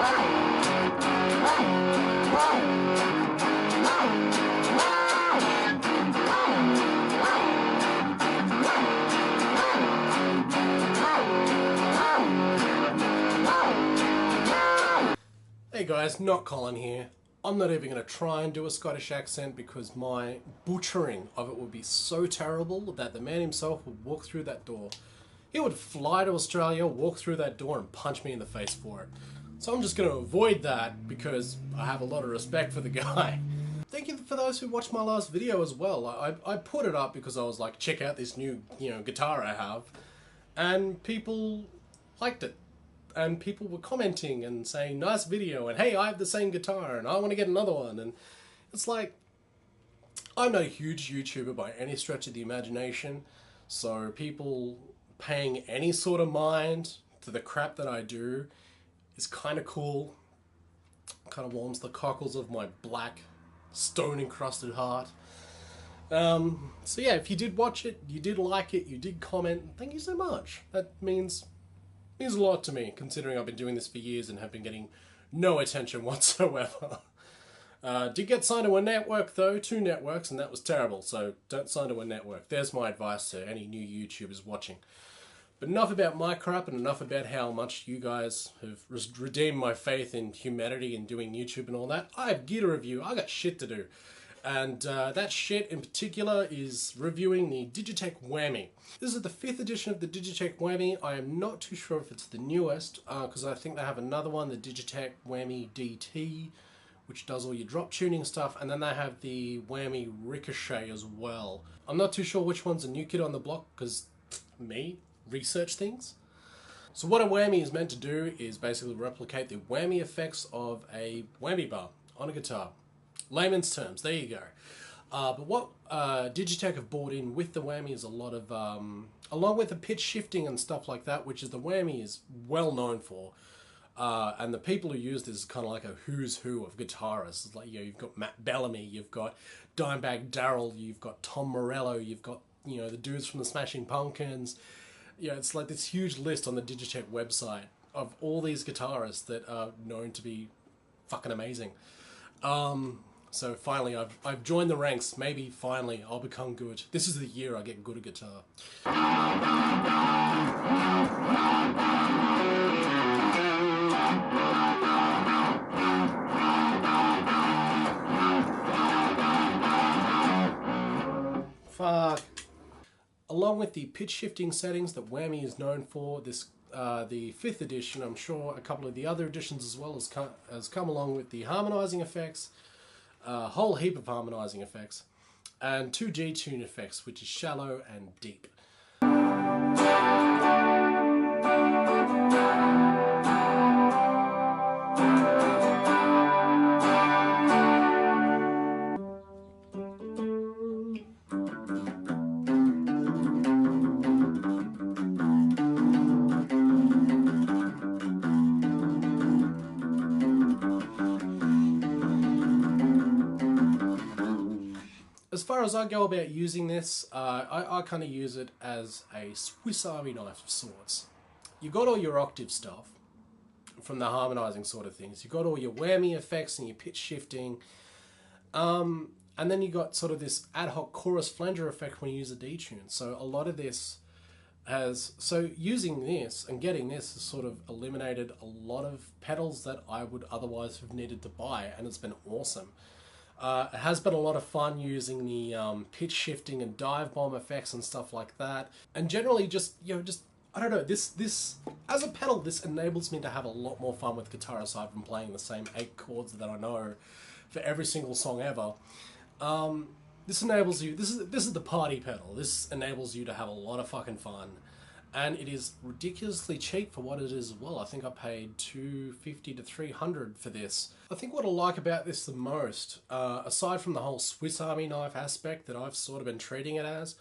Hey guys, not Colin here. I'm not even going to try and do a Scottish accent because my butchering of it would be so terrible that the man himself would walk through that door. He would fly to Australia, walk through that door and punch me in the face for it. So I'm just going to avoid that because I have a lot of respect for the guy. Thank you for those who watched my last video as well. I put it up because I was like, check out this new guitar I have, and people liked it. And people were commenting and saying, nice video, and hey, I have the same guitar, and I want to get another one. And it's like, I'm not a huge YouTuber by any stretch of the imagination, so people paying any sort of mind to the crap that I do is kind of cool. Kind of warms the cockles of my black, stone-encrusted heart. So yeah, if you did watch it, you did like it, you did comment, thank you so much. That means a lot to me, considering I've been doing this for years and have been getting no attention whatsoever. Did get signed to a network though, 2 networks, and that was terrible, so don't sign to a network. There's my advice to any new YouTubers watching. But enough about my crap and enough about how much you guys have redeemed my faith in humanity and doing YouTube and all that. I have gear to review, I got shit to do. And that shit in particular is reviewing the Digitech Whammy. This is the 5th edition of the Digitech Whammy. I am not too sure if it's the newest, because I think they have another one, the Digitech Whammy DT, which does all your drop tuning stuff, and then they have the Whammy Ricochet as well. I'm not too sure which one's a new kid on the block, because me, research things. So what a whammy is meant to do is basically replicate the whammy effects of a whammy bar on a guitar. Layman's terms, there you go. But what Digitech have brought in with the whammy is a lot of, along with the pitch shifting and stuff like that, which is the whammy is well known for. And the people who use this is kind of like a who's who of guitarists. It's like, you've got Matt Bellamy, you've got Dimebag Darrell, you've got Tom Morello, you've got, the dudes from the Smashing Pumpkins. It's like this huge list on the Digitech website of all these guitarists that are known to be fucking amazing. So finally, I've joined the ranks. Maybe finally I'll become good. This is the year I get good at guitar. Fuck. Along with the pitch shifting settings that Whammy is known for, this the 5th edition, I'm sure a couple of the other editions as well has come along with the harmonizing effects, a whole heap of harmonizing effects, and 2 G-tune effects, which is shallow and deep. As far as I go about using this, I kind of use it as a Swiss Army knife of sorts. You got all your octave stuff from the harmonizing sort of things. You got all your whammy effects and your pitch shifting, and then you got sort of this ad hoc chorus flanger effect when you use a D-tune. So a lot of this using this and getting this has sort of eliminated a lot of pedals that I would otherwise have needed to buy, and it's been awesome. It has been a lot of fun using the pitch shifting and dive bomb effects and stuff like that. And generally just I don't know, this as a pedal, this enables me to have a lot more fun with guitar aside from playing the same 8 chords that I know for every single song ever. This enables you, this is the party pedal. This enables you to have a lot of fucking fun. And it is ridiculously cheap for what it is as well. I think I paid $250 to $300 for this. I think what I like about this the most, aside from the whole Swiss Army knife aspect that I've sort of been treating it as,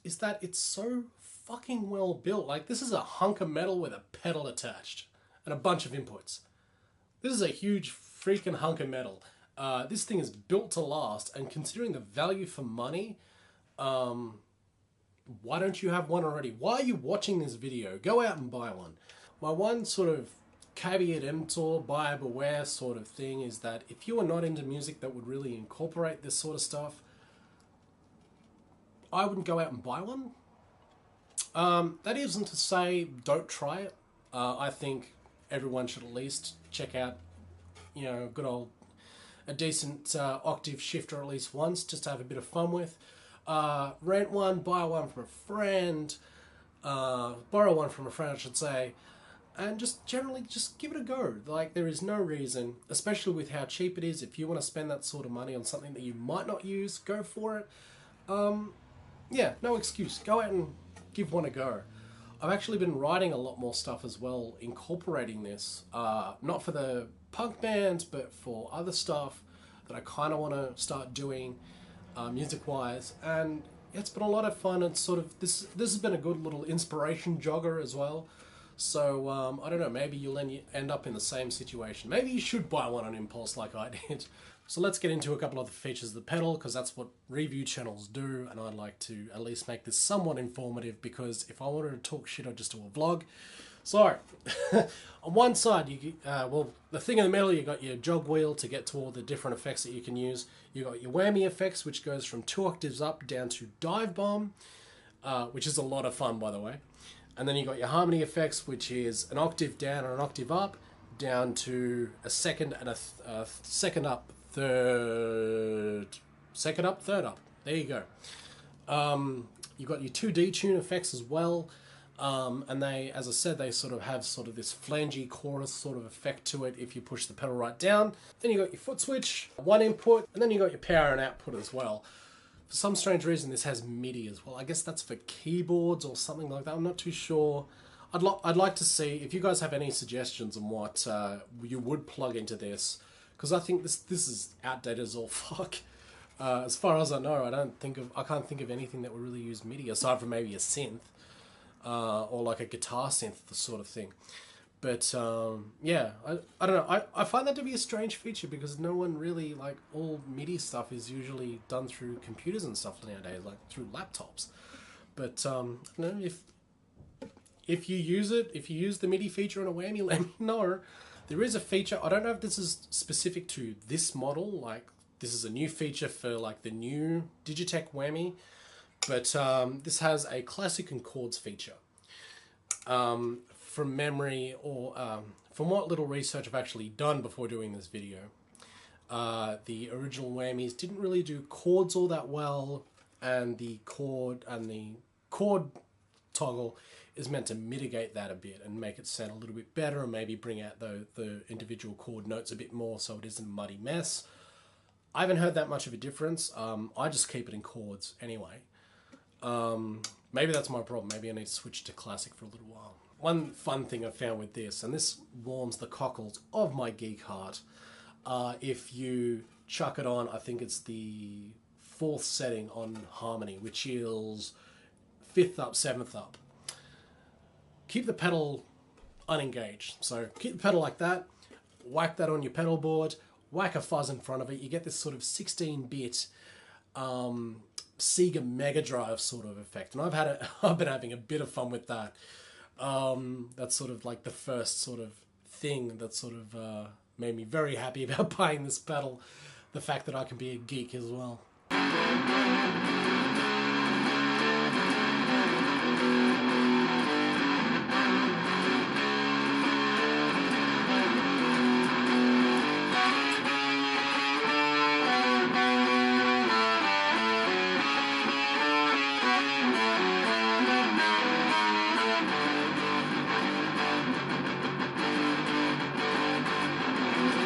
is that it's so fucking well built. Like, this is a hunk of metal with a pedal attached and a bunch of inputs. This is a huge freaking hunk of metal. This thing is built to last, and considering the value for money, why don't you have one already? Why are you watching this video? Go out and buy one. My one sort of caveat emptor, buyer beware sort of thing is that if you are not into music that would really incorporate this sort of stuff, I wouldn't go out and buy one. That isn't to say don't try it. I think everyone should at least check out, you know, a decent octave shifter at least once, just to have a bit of fun with. Rent one, buy one from a friend, borrow one from a friend, I should say, and just generally just give it a go. Like, there is no reason, especially with how cheap it is, if you want to spend that sort of money on something that you might not use, go for it. Yeah, no excuse. Go out and give one a go. I've actually been writing a lot more stuff as well, incorporating this, not for the punk bands, but for other stuff that I kind of want to start doing, music-wise, and it's been a lot of fun. And sort of this has been a good little inspiration jogger as well. So I don't know, maybe you'll end up in the same situation. Maybe you should buy one on impulse like I did. So let's get into a couple of the features of the pedal, because that's what review channels do, and I'd like to at least make this somewhat informative, because if I wanted to talk shit, I'd just do a vlog. So, on one side, well, the thing in the middle, you got your jog wheel to get to all the different effects that you can use. You got your whammy effects, which goes from 2 octaves up down to dive bomb, which is a lot of fun, by the way. And then you got your harmony effects, which is an octave down and an octave up, down to a second and a second up, second up, third up. There you go. You've got your 2 detune effects as well. And they, as I said, they sort of have sort of this flangey chorus sort of effect to it if you push the pedal right down. Then you got your foot switch, 1 input, and then you got your power and output as well. For some strange reason, this has MIDI as well. I guess that's for keyboards or something like that. I'm not too sure. I'd like to see if you guys have any suggestions on what you would plug into this, because I think this is outdated as all fuck. As far as I know, I can't think of anything that would really use MIDI aside from maybe a synth. Or like a guitar synth sort of thing. But yeah, I don't know. I find that to be a strange feature, because no one really, like, all MIDI stuff is usually done through computers and stuff nowadays, like through laptops. But you know, if you use it, if you use the MIDI feature on a whammy, let me know. There is a feature, I don't know if this is specific to this model, like this is a new feature for like the new Digitech Whammy, but this has a classic and chords feature. From memory, or from what little research I've actually done before doing this video, the original whammies didn't really do chords all that well, and the chord toggle is meant to mitigate that a bit and make it sound a little bit better, and maybe bring out the individual chord notes a bit more so it isn't a muddy mess. I haven't heard that much of a difference. I just keep it in chords anyway. Maybe that's my problem. Maybe I need to switch to classic for a little while. One fun thing I found with this, and this warms the cockles of my geek heart, if you chuck it on, I think it's the 4th setting on harmony, which is 5th up, 7th up. Keep the pedal unengaged. So keep the pedal like that, whack that on your pedal board, whack a fuzz in front of it. You get this sort of 16-bit Sega Mega Drive sort of effect, and I've been having a bit of fun with that. That's sort of like the first sort of thing that sort of made me very happy about buying this pedal. The fact that I can be a geek as well.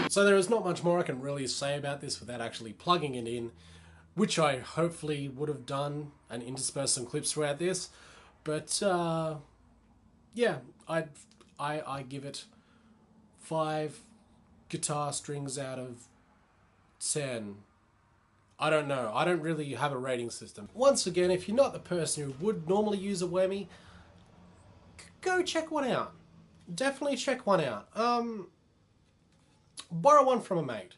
So there is not much more I can really say about this without actually plugging it in, which I hopefully would have done and interspersed some clips throughout this. But yeah, I give it 5 guitar strings out of 10. I don't know. I don't really have a rating system. Once again, if you're not the person who would normally use a whammy, go check one out. Definitely check one out. Borrow one from a mate.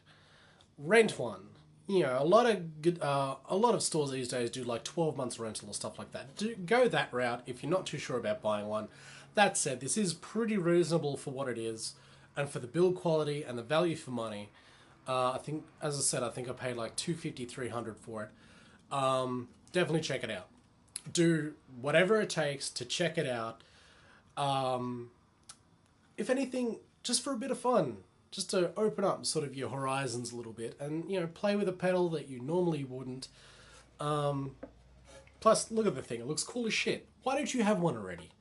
Rent one. You know, a lot of stores these days do like 12 months rental or stuff like that. Go that route if you're not too sure about buying one. That said, this is pretty reasonable for what it is. and for the build quality and the value for money, I think, as I said, I think I paid like $250, $300 for it. Definitely check it out. Do whatever it takes to check it out. If anything, just for a bit of fun, just to open up sort of your horizons a little bit, and play with a pedal that you normally wouldn't. Plus, look at the thing; it looks cool as shit. Why don't you have one already?